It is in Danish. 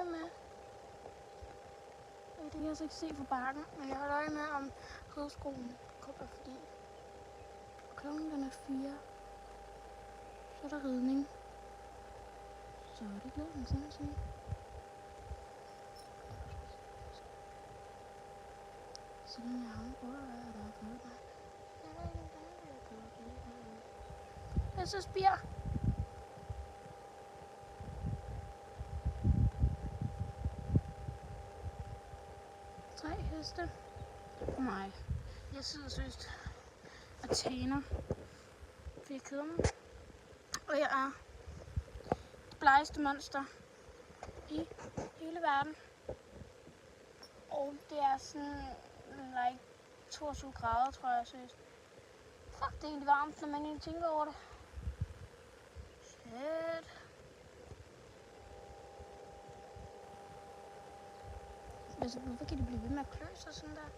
øje med. Det kan jeg altså ikke se fra bakken, men jeg holder øje med, om rideskolen kommer, fordi klokken den er 4. Så er der ridning. Så det glæder mig til at se. Så den er ham, der er på mig. Jeg så spiger. Tre heste. Nej. Jeg sidder søst og tjener. For jeg keder mig. Og jeg er det blegeste monster i hele verden. Og det er sådan like 22 grader, tror jeg søst. Fuck, det er egentlig varmt, når man egentlig tænker over det. Shit. Altså, hvorfor kan de blive ved med at klø sig sådan der?